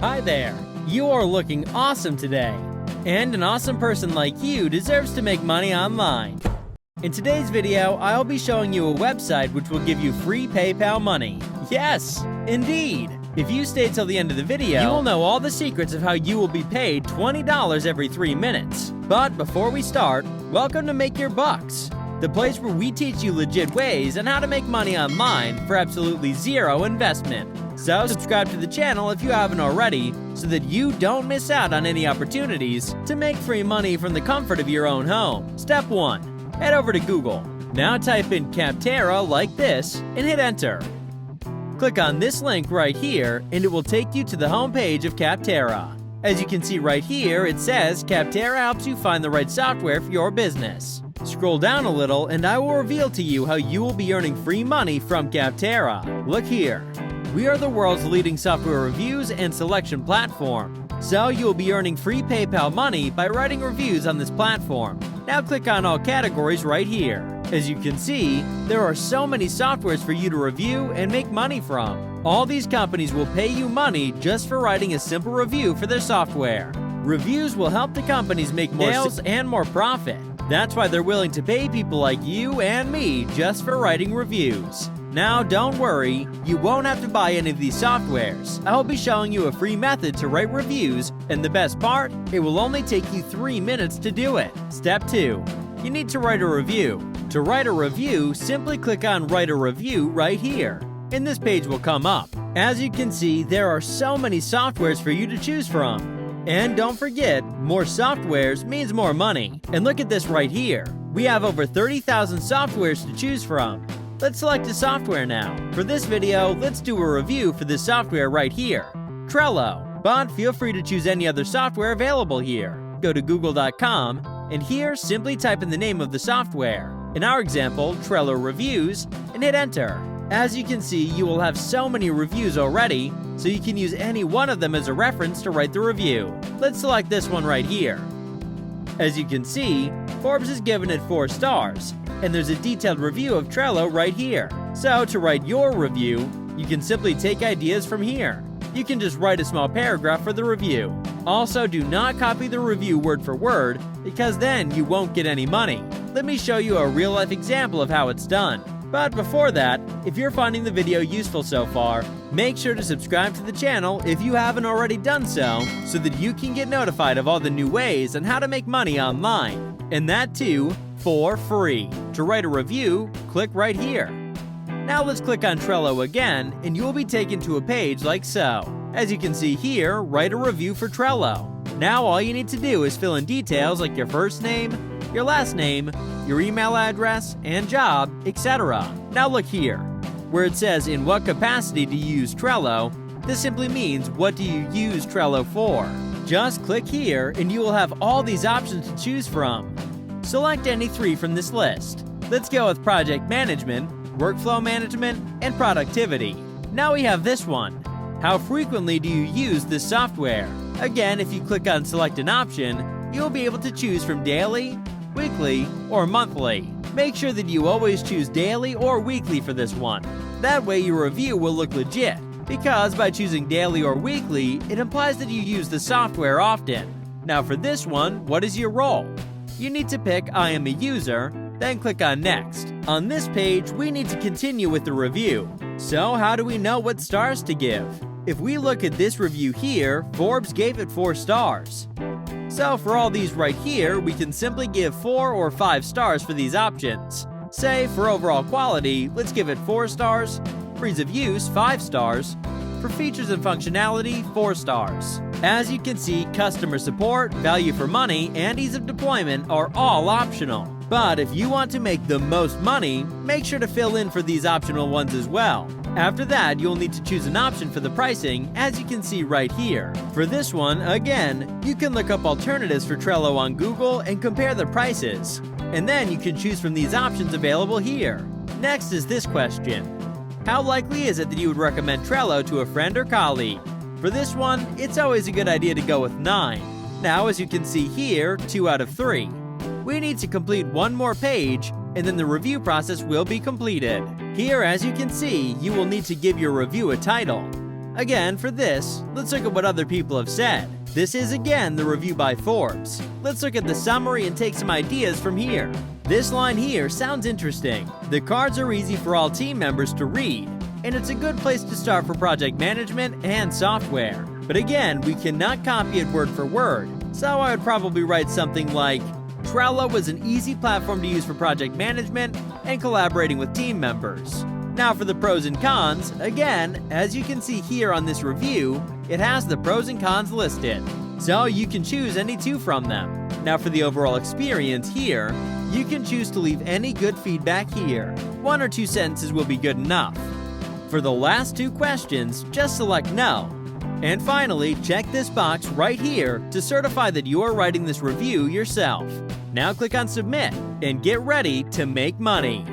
Hi there! You are looking awesome today! And an awesome person like you deserves to make money online. In today's video, I'll be showing you a website which will give you free PayPal money. Yes, indeed! If you stay till the end of the video, you will know all the secrets of how you will be paid $20 every 3 minutes. But before we start, welcome to Make Your Bucks, the place where we teach you legit ways on how to make money online for absolutely zero investment. So subscribe to the channel if you haven't already, so that you don't miss out on any opportunities to make free money from the comfort of your own home. Step 1. Head over to Google. Now type in Capterra like this and hit enter. Click on this link right here and it will take you to the home page of Capterra. As you can see right here, it says Capterra helps you find the right software for your business. Scroll down a little and I will reveal to you how you will be earning free money from Capterra. Look here. We are the world's leading software reviews and selection platform. So you will be earning free PayPal money by writing reviews on this platform. Now click on all categories right here. As you can see, there are so many softwares for you to review and make money from. All these companies will pay you money just for writing a simple review for their software. Reviews will help the companies make more sales and more profit. That's why they're willing to pay people like you and me just for writing reviews. Now don't worry, you won't have to buy any of these softwares. I'll be showing you a free method to write reviews, and the best part, it will only take you 3 minutes to do it. Step 2. You need to write a review. To write a review, simply click on Write a Review right here, and this page will come up. As you can see, there are so many softwares for you to choose from. And don't forget, more softwares means more money. And look at this right here. We have over 30,000 softwares to choose from. Let's select a software now. For this video, let's do a review for this software right here, Trello. But feel free to choose any other software available here. Go to google.com, and here simply type in the name of the software. In our example, Trello Reviews, and hit enter. As you can see, you will have so many reviews already, so you can use any one of them as a reference to write the review. Let's select this one right here. As you can see, Forbes has given it 4 stars, and there's a detailed review of Trello right here. So to write your review, you can simply take ideas from here. You can just write a small paragraph for the review. Also, do not copy the review word for word, because then you won't get any money. Let me show you a real-life example of how it's done. But before that, if you're finding the video useful so far, make sure to subscribe to the channel if you haven't already done so that you can get notified of all the new ways on how to make money online. And that too, for free. To write a review, click right here. Now let's click on Trello again, and you will be taken to a page like so. As you can see here, write a review for Trello. Now all you need to do is fill in details like your first name, your last name, your email address, and job, etc. Now look here, where it says in what capacity do you use Trello, this simply means what do you use Trello for. Just click here and you will have all these options to choose from. Select any 3 from this list. Let's go with project management, workflow management, and productivity. Now we have this one. How frequently do you use this software? Again, if you click on select an option, you'll be able to choose from daily, weekly, or monthly. Make sure that you always choose daily or weekly for this one. That way your review will look legit, because by choosing daily or weekly, it implies that you use the software often. Now for this one, what is your role? You need to pick I am a user, then click on next. On this page, we need to continue with the review. So how do we know what stars to give? If we look at this review here, Forbes gave it 4 stars. So for all these right here, we can simply give 4 or 5 stars for these options. Say for overall quality, let's give it 4 stars, for ease of use 5 stars, for features and functionality 4 stars. As you can see, customer support, value for money, and ease of deployment are all optional. But if you want to make the most money, make sure to fill in for these optional ones as well. After that, you'll need to choose an option for the pricing, as you can see right here. For this one, again, you can look up alternatives for Trello on Google and compare the prices. And then you can choose from these options available here. Next is this question. How likely is it that you would recommend Trello to a friend or colleague? For this one, it's always a good idea to go with 9. Now, as you can see here, 2 out of 3. We need to complete one more page, and then the review process will be completed. Here, as you can see, you will need to give your review a title. Again, for this, let's look at what other people have said. This is again the review by Forbes. Let's look at the summary and take some ideas from here. This line here sounds interesting. The cards are easy for all team members to read, and it's a good place to start for project management and software. But again, we cannot copy it word for word, so I would probably write something like, Trello is an easy platform to use for project management and collaborating with team members. Now for the pros and cons, again, as you can see here on this review, it has the pros and cons listed, so you can choose any two from them. Now for the overall experience here, you can choose to leave any good feedback here. 1 or 2 sentences will be good enough. For the last 2 questions, just select no. And finally, check this box right here to certify that you are writing this review yourself. Now click on Submit and get ready to make money.